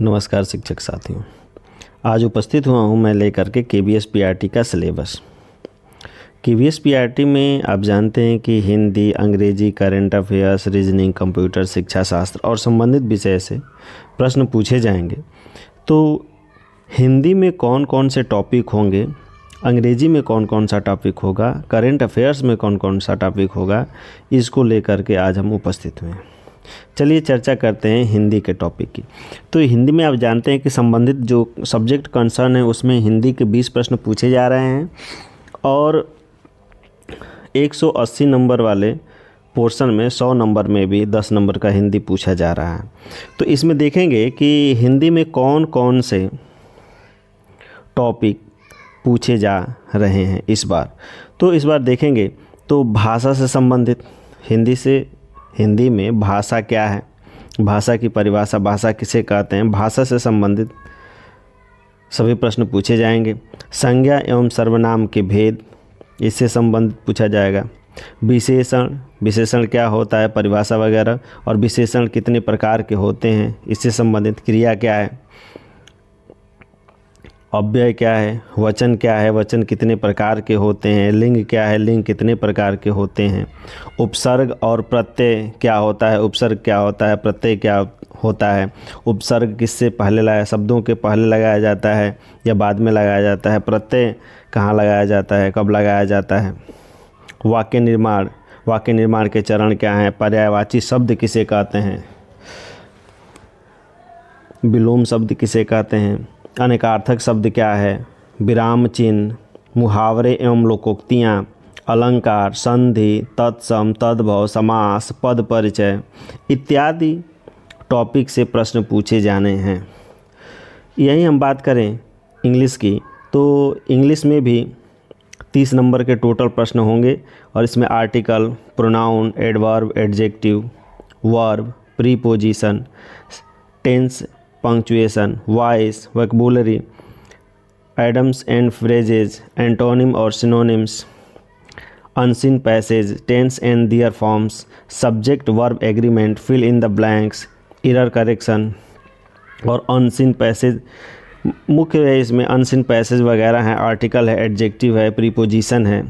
नमस्कार शिक्षक साथियों, आज उपस्थित हुआ हूँ मैं लेकर के KVS PRT का सिलेबस। KVS PRT में आप जानते हैं कि हिंदी, अंग्रेजी, करंट अफेयर्स, रीजनिंग, कंप्यूटर, शिक्षा शास्त्र और संबंधित विषय से प्रश्न पूछे जाएंगे। तो हिंदी में कौन कौन से टॉपिक होंगे, अंग्रेजी में कौन कौन सा टॉपिक होगा, करंट अफेयर्स में कौन कौन सा टॉपिक होगा, इसको लेकर के आज हम उपस्थित हुए हैं। चलिए चर्चा करते हैं हिंदी के टॉपिक की। तो हिंदी में आप जानते हैं कि संबंधित जो सब्जेक्ट कंसर्न है उसमें हिंदी के 20 प्रश्न पूछे जा रहे हैं और 180 नंबर वाले पोर्शन में 100 नंबर में भी 10 नंबर का हिंदी पूछा जा रहा है। तो इसमें देखेंगे कि हिंदी में कौन कौन से टॉपिक पूछे जा रहे हैं इस बार। तो इस बार देखेंगे तो भाषा से संबंधित, हिंदी में भाषा क्या है, भाषा की परिभाषा, भाषा किसे कहते हैं, भाषा से संबंधित सभी प्रश्न पूछे जाएंगे। संज्ञा एवं सर्वनाम के भेद, इससे संबंधित पूछा जाएगा। विशेषण क्या होता है, परिभाषा वगैरह, और विशेषण कितने प्रकार के होते हैं, इससे संबंधित। क्रिया क्या है, अव्यय क्या है, वचन क्या है, वचन कितने प्रकार के होते हैं, लिंग क्या है, लिंग कितने प्रकार के होते हैं, उपसर्ग और प्रत्यय क्या होता है, उपसर्ग क्या होता है, प्रत्यय क्या होता है, उपसर्ग किससे पहले लगाया, शब्दों के पहले लगाया जाता है या बाद में लगाया जाता है, प्रत्यय कहाँ लगाया जाता है, कब लगाया जाता है, वाक्य निर्माण के चरण क्या हैं, पर्यायवाची शब्द किसे कहते हैं, विलोम शब्द किसे कहते हैं, अनेकार्थक शब्द क्या है, विराम चिन्ह, मुहावरे एवं लोकोक्तियाँ, अलंकार, संधि, तत्सम, तद्भव, समास, पद परिचय इत्यादि टॉपिक से प्रश्न पूछे जाने हैं। यही हम बात करें इंग्लिश की, तो इंग्लिश में भी 30 नंबर के टोटल प्रश्न होंगे और इसमें article, pronoun, adverb, adjective, verb, preposition, tense, punctuation, voice, vocabulary, idioms and phrases, antonym और synonyms, unseen passage, tense and their forms, subject verb agreement, fill in the blanks, error correction और unseen passage मुख्य है। इसमें unseen passage वगैरह हैं, article है, adjective है, preposition है,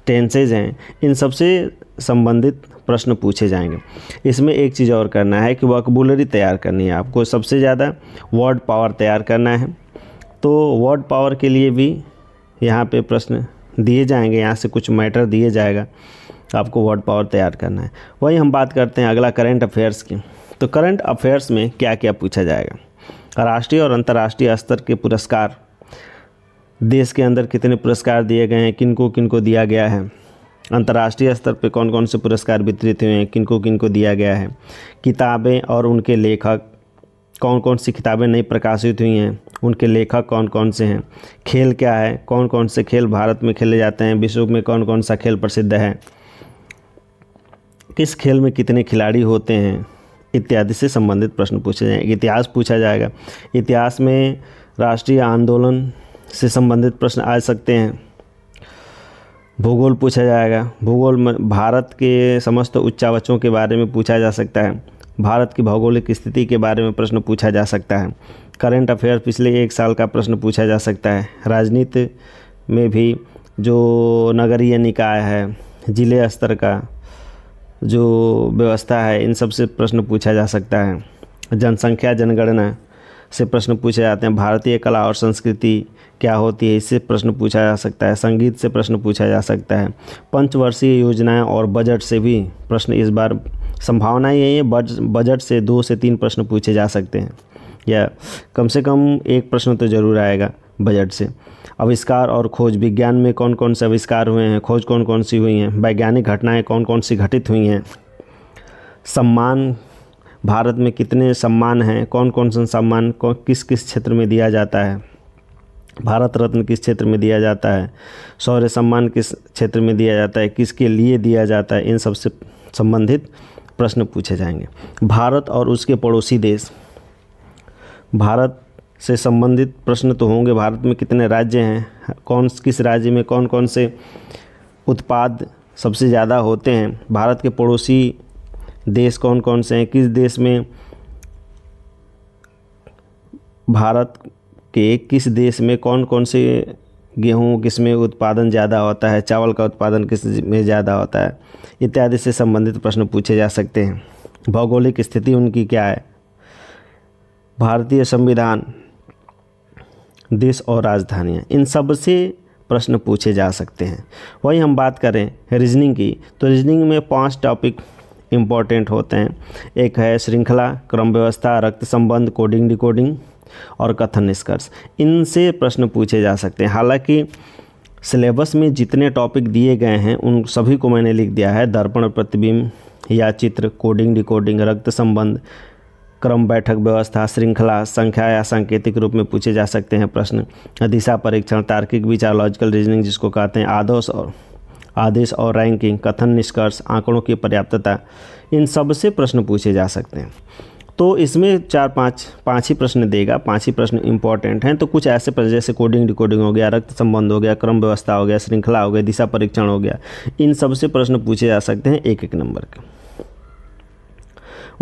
टेंसेज हैं, इन सबसे संबंधित प्रश्न पूछे जाएंगे। इसमें एक चीज़ और करना है कि वोकैबुलरी तैयार करनी है आपको, सबसे ज़्यादा वर्ड पावर तैयार करना है। तो वर्ड पावर के लिए भी यहाँ पे प्रश्न दिए जाएंगे, यहाँ से कुछ मैटर दिए जाएगा, आपको वर्ड पावर तैयार करना है। वही हम बात करते हैं अगला करंट अफेयर्स की। तो करंट अफेयर्स में क्या क्या पूछा जाएगा, राष्ट्रीय और अंतर्राष्ट्रीय स्तर के पुरस्कार, देश के अंदर कितने पुरस्कार दिए गए हैं, किनको किनको दिया गया है, अंतर्राष्ट्रीय स्तर पे कौन कौन से पुरस्कार वितरित हुए हैं, किनको किनको दिया गया है, किताबें और उनके लेखक, कौन कौन सी किताबें नई प्रकाशित हुई हैं, उनके लेखक कौन कौन से हैं, खेल क्या है, कौन कौन से खेल भारत में खेले जाते हैं, विश्व में कौन कौन सा खेल प्रसिद्ध है, किस खेल में कितने खिलाड़ी होते हैं, इत्यादि से संबंधित प्रश्न पूछे जाएंगे। इतिहास पूछा जाएगा, इतिहास में राष्ट्रीय आंदोलन से संबंधित प्रश्न आ सकते हैं। भूगोल पूछा जाएगा, भूगोल में भारत के समस्त उच्चावचों के बारे में पूछा जा सकता है, भारत की भौगोलिक स्थिति के बारे में प्रश्न पूछा जा सकता है। करंट अफेयर पिछले 1 साल का प्रश्न पूछा जा सकता है। राजनीति में भी जो नगरीय निकाय है, जिले स्तर का जो व्यवस्था है, इन सब से प्रश्न पूछा जा सकता है। जनसंख्या जनगणना से प्रश्न पूछे जाते हैं। भारतीय कला और संस्कृति क्या होती है, इससे प्रश्न पूछा जा सकता है। संगीत से प्रश्न पूछा जा सकता है। पंचवर्षीय योजनाएं और बजट से भी प्रश्न इस बार संभावना यही है, बजट से 2 से 3 प्रश्न पूछे जा सकते हैं, या कम से कम एक प्रश्न तो ज़रूर आएगा बजट से। आविष्कार और खोज, विज्ञान में कौन कौन से आविष्कार हुए हैं, खोज कौन कौन सी हुई हैं, वैज्ञानिक घटनाएँ कौन कौन सी घटित हुई हैं, सम्मान, भारत में कितने सम्मान हैं, कौन कौन से सम्मान किस किस क्षेत्र में दिया जाता है, भारत रत्न किस क्षेत्र में दिया जाता है, शौर्य सम्मान किस क्षेत्र में दिया जाता है, किसके लिए दिया जाता है, इन सब से संबंधित प्रश्न पूछे जाएंगे। भारत और उसके पड़ोसी देश, भारत से संबंधित प्रश्न तो होंगे। भारत में कितने राज्य हैं, किस राज्य में कौन कौन से उत्पाद सबसे ज़्यादा होते हैं, भारत के पड़ोसी देश कौन कौन से हैं, किस देश में भारत के किस देश में कौन कौन से गेहूँ किस में उत्पादन ज़्यादा होता है, चावल का उत्पादन किस में ज़्यादा होता है, इत्यादि से संबंधित प्रश्न पूछे जा सकते हैं। भौगोलिक स्थिति उनकी क्या है, भारतीय संविधान, देश और राजधानियाँ, इन सब से प्रश्न पूछे जा सकते हैं। वही हम बात करें रीजनिंग की, तो रीजनिंग में 5 टॉपिक इम्पॉर्टेंट होते हैं। एक है श्रृंखला, क्रम व्यवस्था, रक्त संबंध, कोडिंग डिकोडिंग और कथन निष्कर्ष। इनसे प्रश्न पूछे जा सकते हैं। हालांकि सिलेबस में जितने टॉपिक दिए गए हैं उन सभी को मैंने लिख दिया है। दर्पण प्रतिबिंब या चित्र, कोडिंग डिकोडिंग, रक्त संबंध, क्रम बैठक व्यवस्था, श्रृंखला, संख्या या सांकेतिक रूप में पूछे जा सकते हैं प्रश्न। दिशा परीक्षण, तार्किक विचार, लॉजिकल रीजनिंग जिसको कहते हैं, आदेश और रैंकिंग, कथन निष्कर्ष, आंकड़ों की पर्याप्तता, इन सब से प्रश्न पूछे जा सकते हैं। तो इसमें 4-5 ही प्रश्न देगा, 5 ही प्रश्न इंपॉर्टेंट हैं। तो कुछ ऐसे प्रश्न जैसे कोडिंग डिकोडिंग हो गया, रक्त संबंध हो गया, क्रम व्यवस्था हो गया, श्रृंखला हो गया, दिशा परीक्षण हो गया, इन सब से प्रश्न पूछे जा सकते हैं 1-1 नंबर के।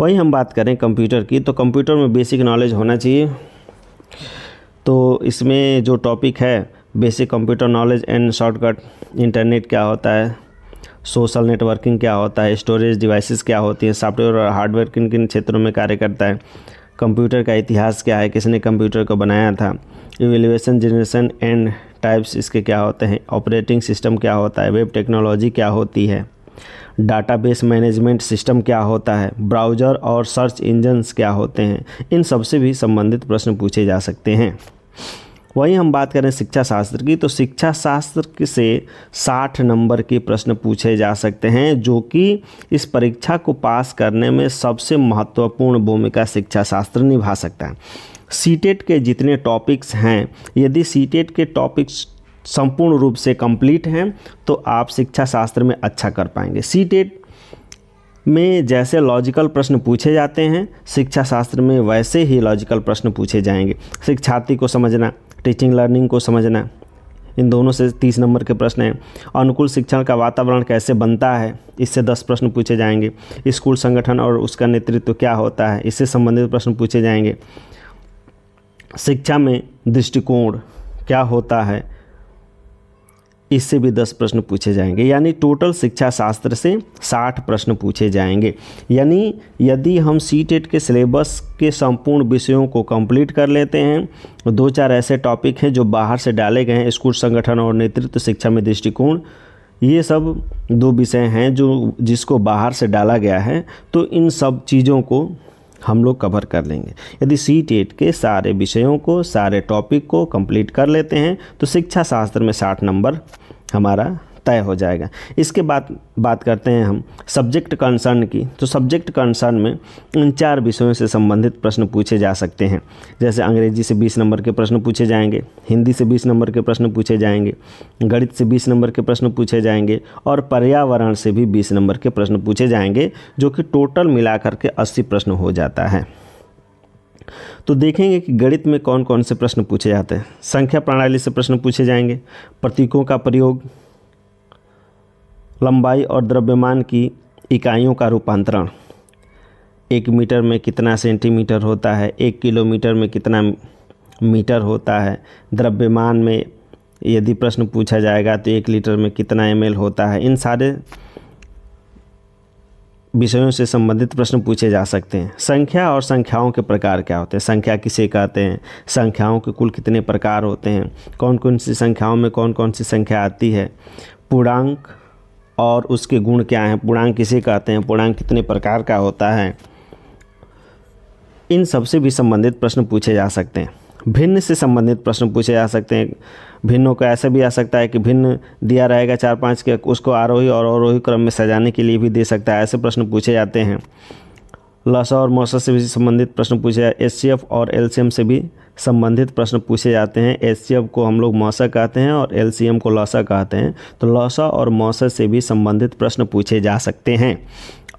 वही हम बात करें कंप्यूटर की, तो कंप्यूटर में बेसिक नॉलेज होना चाहिए। तो इसमें जो टॉपिक है basic computer knowledge and shortcut, internet क्या होता है, सोशल नेटवर्किंग क्या होता है, स्टोरेज डिवाइसेस क्या होती हैं, सॉफ्टवेयर और हार्डवेयर किन किन क्षेत्रों में कार्य करता है, कंप्यूटर का इतिहास क्या है, किसने कंप्यूटर को बनाया था, इवैल्यूएशन, जनरेशन एंड टाइप्स इसके क्या होते हैं, ऑपरेटिंग सिस्टम क्या होता है, वेब टेक्नोलॉजी क्या होती है, डाटाबेस मैनेजमेंट सिस्टम क्या होता है, ब्राउज़र और सर्च इंजन्स क्या होते हैं, इन सब से भी संबंधित प्रश्न पूछे जा सकते हैं। वहीं हम बात करें शिक्षा शास्त्र की, तो शिक्षा शास्त्र से 60 नंबर के प्रश्न पूछे जा सकते हैं, जो कि इस परीक्षा को पास करने में सबसे महत्वपूर्ण भूमिका शिक्षा शास्त्र निभा सकता है। सीटेट के जितने टॉपिक्स हैं, यदि सीटेट के टॉपिक्स संपूर्ण रूप से कंप्लीट हैं तो आप शिक्षा शास्त्र में अच्छा कर पाएंगे। सीटेट में जैसे लॉजिकल प्रश्न पूछे जाते हैं, शिक्षा शास्त्र में वैसे ही लॉजिकल प्रश्न पूछे जाएंगे। शिक्षार्थी को समझना, टीचिंग लर्निंग को समझना, इन दोनों से 30 नंबर के प्रश्न हैं। अनुकूल शिक्षण का वातावरण कैसे बनता है, इससे 10 प्रश्न पूछे जाएंगे। स्कूल संगठन और उसका नेतृत्व क्या होता है, इससे संबंधित प्रश्न पूछे जाएंगे। शिक्षा में दृष्टिकोण क्या होता है, इससे भी 10 प्रश्न पूछे जाएंगे। यानी टोटल शिक्षा शास्त्र से 60 प्रश्न पूछे जाएंगे। यानी यदि हम सीटेट के सिलेबस के संपूर्ण विषयों को कंप्लीट कर लेते हैं, 2-4 ऐसे टॉपिक हैं जो बाहर से डाले गए हैं, स्कूल संगठन और नेतृत्व, शिक्षा में दृष्टिकोण, ये सब 2 विषय हैं जिसको बाहर से डाला गया है। तो इन सब चीज़ों को हम लोग कवर कर लेंगे। यदि सीटेट के सारे विषयों को, सारे टॉपिक को कंप्लीट कर लेते हैं तो शिक्षा शास्त्र में 60 नंबर हमारा तय हो जाएगा। इसके बाद बात करते हैं हम सब्जेक्ट कंसर्न की। तो सब्जेक्ट कंसर्न में इन 4 विषयों से संबंधित प्रश्न पूछे जा सकते हैं। जैसे अंग्रेजी से 20 नंबर के प्रश्न पूछे जाएंगे, हिंदी से 20 नंबर के प्रश्न पूछे जाएंगे, गणित से 20 नंबर के प्रश्न पूछे जाएंगे और पर्यावरण से भी 20 नंबर के प्रश्न पूछे जाएंगे, जो कि टोटल मिलाकर के 80 प्रश्न हो जाता है। तो देखेंगे कि गणित में कौन कौन से प्रश्न पूछे जाते हैं। संख्या प्रणाली से प्रश्न पूछे जाएंगे, प्रतीकों का प्रयोग, लंबाई और द्रव्यमान की इकाइयों का रूपांतरण, 1 मीटर में कितना सेंटीमीटर होता है, 1 किलोमीटर में कितना मीटर होता है, द्रव्यमान में यदि प्रश्न पूछा जाएगा तो 1 लीटर में कितना ml होता है। इन सारे विषयों से संबंधित प्रश्न पूछे जा सकते हैं। संख्या और संख्याओं के प्रकार क्या होते हैं, संख्या किसे कहते हैं, संख्याओं के कुल कितने प्रकार होते हैं, कौन कौन सी संख्याओं में कौन कौन सी संख्या आती है, पूर्णांक और उसके गुण क्या हैं, पूर्णांक किसे कहते हैं, पूर्णांक कितने प्रकार का होता है, इन सब से भी संबंधित प्रश्न पूछे जा सकते हैं। भिन्न से संबंधित प्रश्न पूछे जा सकते हैं। भिन्नों का ऐसा भी आ सकता है कि भिन्न दिया रहेगा 4-5 के, उसको आरोही और अवरोही क्रम में सजाने के लिए भी दे सकता है, ऐसे प्रश्न पूछे जाते हैं। लसा और मौसा से भी संबंधित प्रश्न पूछे जाते हैं। एचसीएफ और एलसीएम से भी संबंधित प्रश्न पूछे जाते हैं। एचसीएफ को हम लोग मौसा कहते हैं और एलसीएम को लसा कहते हैं। तो लसा और मौसा से भी संबंधित प्रश्न पूछे जा सकते हैं।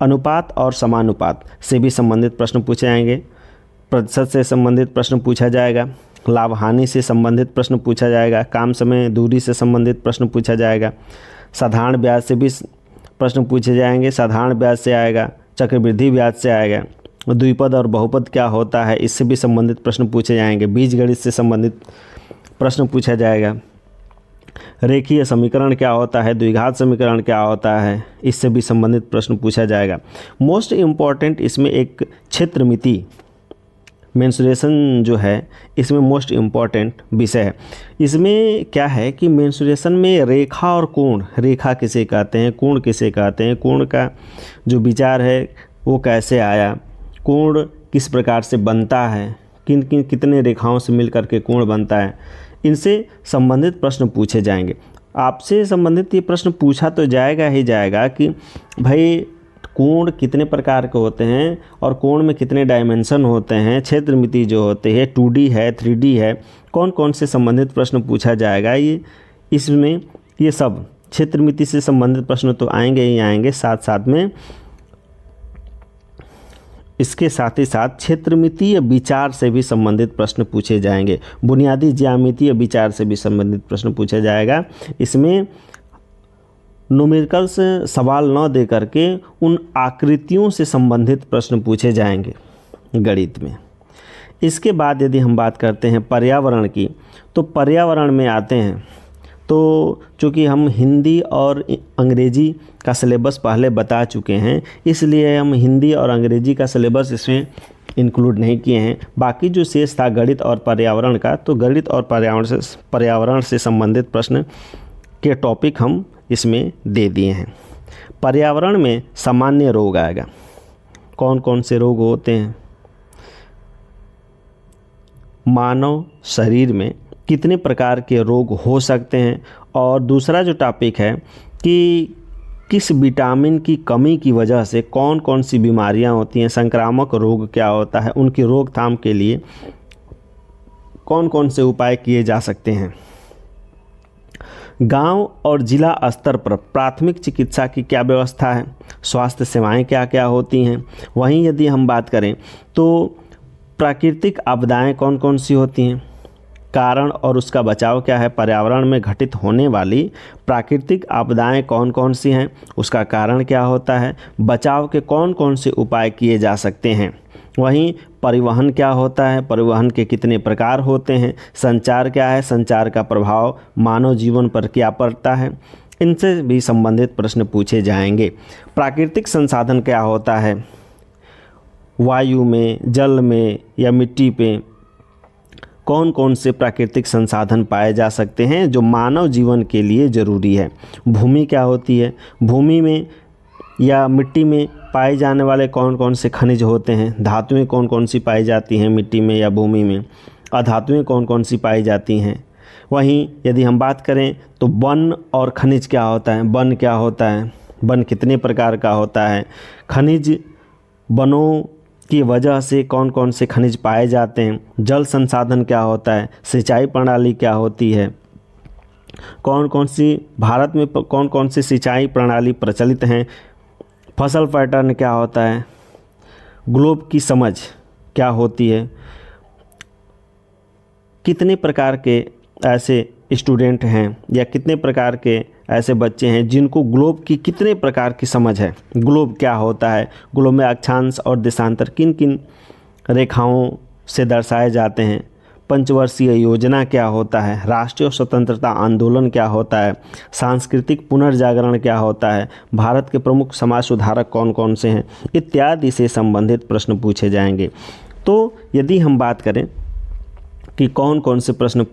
अनुपात और समानुपात से भी संबंधित प्रश्न पूछे जाएंगे। प्रतिशत से संबंधित प्रश्न पूछा जाएगा। लाभ हानि से संबंधित प्रश्न पूछा जाएगा। काम समय दूरी से संबंधित प्रश्न पूछा जाएगा। साधारण ब्याज से भी प्रश्न पूछे जाएंगे। साधारण ब्याज से आएगा, चक्रवृद्धि ब्याज से आएगा, द्विपद और बहुपद क्या होता है, इससे भी संबंधित प्रश्न पूछे जाएंगे। बीजगणित से संबंधित प्रश्न पूछा जाएगा। रेखीय समीकरण क्या होता है, द्विघात समीकरण क्या होता है, इससे भी संबंधित प्रश्न पूछा जाएगा। मोस्ट इम्पॉर्टेंट इसमें एक क्षेत्रमिति मेंसुरेशन जो है, इसमें मोस्ट इम्पॉर्टेंट विषय है। इसमें क्या है कि मेंसुरेशन में रेखा और कोण, रेखा किसे कहते हैं, कोण किसे कहते हैं, कोण का जो विचार है वो कैसे आया, कोण किस प्रकार से बनता है, कितने रेखाओं से मिलकर के कोण बनता है, इनसे संबंधित प्रश्न पूछे जाएंगे। आपसे संबंधित ये प्रश्न पूछा तो जाएगा ही जाएगा कि भाई कोण कितने प्रकार के होते हैं और कोण में कितने डायमेंशन होते हैं, क्षेत्रमिति जो होते हैं 2D है 3D है, कौन कौन से संबंधित प्रश्न पूछा जाएगा। ये इसमें ये सब क्षेत्रमिति से संबंधित प्रश्न तो आएंगे ही आएंगे, साथ साथ में इसके साथ ही साथ क्षेत्रमितीय विचार से भी संबंधित प्रश्न पूछे जाएंगे। बुनियादी ज्यामितीय विचार से भी संबंधित प्रश्न पूछा जाएगा। इसमें न्यूमेरिकल से सवाल न दे करके उन आकृतियों से संबंधित प्रश्न पूछे जाएंगे गणित में। इसके बाद यदि हम बात करते हैं पर्यावरण की, तो पर्यावरण में आते हैं तो चूँकि हम हिंदी और अंग्रेजी का सिलेबस पहले बता चुके हैं, इसलिए हम हिंदी और अंग्रेजी का सिलेबस इसमें इंक्लूड नहीं किए हैं। बाकी जो शेष था गणित और पर्यावरण का, तो गणित और पर्यावरण से संबंधित प्रश्न के टॉपिक हम इसमें दे दिए हैं। पर्यावरण में सामान्य रोग आएगा। कौन कौन से रोग होते हैं, मानव शरीर में कितने प्रकार के रोग हो सकते हैं, और दूसरा जो टॉपिक है कि किस विटामिन की कमी की वजह से कौन कौन सी बीमारियां होती हैं, संक्रामक रोग क्या होता है, उनकी रोकथाम के लिए कौन कौन से उपाय किए जा सकते हैं। गांव और जिला स्तर पर प्राथमिक चिकित्सा की क्या व्यवस्था है, स्वास्थ्य सेवाएं क्या क्या होती हैं। वहीं यदि हम बात करें तो प्राकृतिक आपदाएं कौन कौन सी होती हैं, कारण और उसका बचाव क्या है, पर्यावरण में घटित होने वाली प्राकृतिक आपदाएं कौन कौन सी हैं, उसका कारण क्या होता है, बचाव के कौन कौन से उपाय किए जा सकते हैं। वहीं परिवहन क्या होता है, परिवहन के कितने प्रकार होते हैं, संचार क्या है, संचार का प्रभाव मानव जीवन पर क्या पड़ता है, इनसे भी संबंधित प्रश्न पूछे जाएंगे। प्राकृतिक संसाधन क्या होता है, वायु में, जल में या मिट्टी पे कौन कौन से प्राकृतिक संसाधन पाए जा सकते हैं जो मानव जीवन के लिए ज़रूरी है। भूमि क्या होती है, भूमि में या मिट्टी में पाए जाने वाले कौन कौन से खनिज होते हैं, धातुएं कौन कौन सी पाई जाती हैं मिट्टी में या भूमि में, अधातुएं कौन कौन सी पाई जाती हैं। वहीं यदि हम बात करें तो वन और खनिज क्या होता है, वन क्या होता है, वन कितने प्रकार का होता है, खनिज वनों की वजह से कौन कौन से खनिज पाए जाते हैं, जल संसाधन क्या होता है, सिंचाई प्रणाली क्या होती है, कौन कौन सी भारत में कौन कौन सी सिंचाई प्रणाली प्रचलित हैं, फसल पैटर्न क्या होता है, ग्लोब की समझ क्या होती है, कितने प्रकार के ऐसे स्टूडेंट हैं या कितने प्रकार के ऐसे बच्चे हैं जिनको ग्लोब की कितने प्रकार की समझ है, ग्लोब क्या होता है, ग्लोब में अक्षांश और देशांतर किन किन रेखाओं से दर्शाए जाते हैं, पंचवर्षीय योजना क्या होता है, राष्ट्रीय स्वतंत्रता आंदोलन क्या होता है, सांस्कृतिक पुनर्जागरण क्या होता है, भारत के प्रमुख समाज सुधारक कौन कौन से हैं, इत्यादि से संबंधित प्रश्न पूछे जाएंगे। तो यदि हम बात करें कि कौन कौन से प्रश्न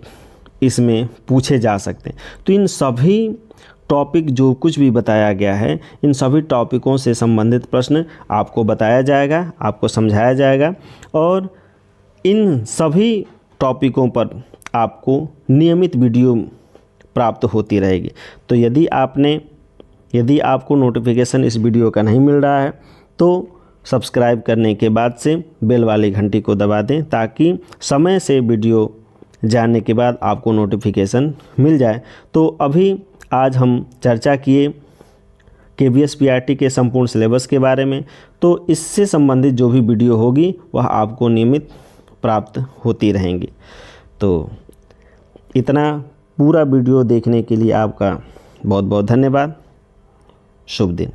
इसमें पूछे जा सकते हैं, तो इन सभी टॉपिक जो कुछ भी बताया गया है, इन सभी टॉपिकों से संबंधित प्रश्न आपको बताया जाएगा, आपको समझाया जाएगा, और इन सभी टॉपिकों पर आपको नियमित वीडियो प्राप्त होती रहेगी। तो यदि आपको नोटिफिकेशन इस वीडियो का नहीं मिल रहा है तो सब्सक्राइब करने के बाद से बेल वाली घंटी को दबा दें, ताकि समय से वीडियो जाने के बाद आपको नोटिफिकेशन मिल जाए। तो अभी आज हम चर्चा किए KVS PRT के संपूर्ण सिलेबस के बारे में, तो इससे संबंधित जो भी वीडियो होगी वह आपको नियमित प्राप्त होती रहेंगी। तो इतना पूरा वीडियो देखने के लिए आपका बहुत बहुत धन्यवाद। शुभ दिन।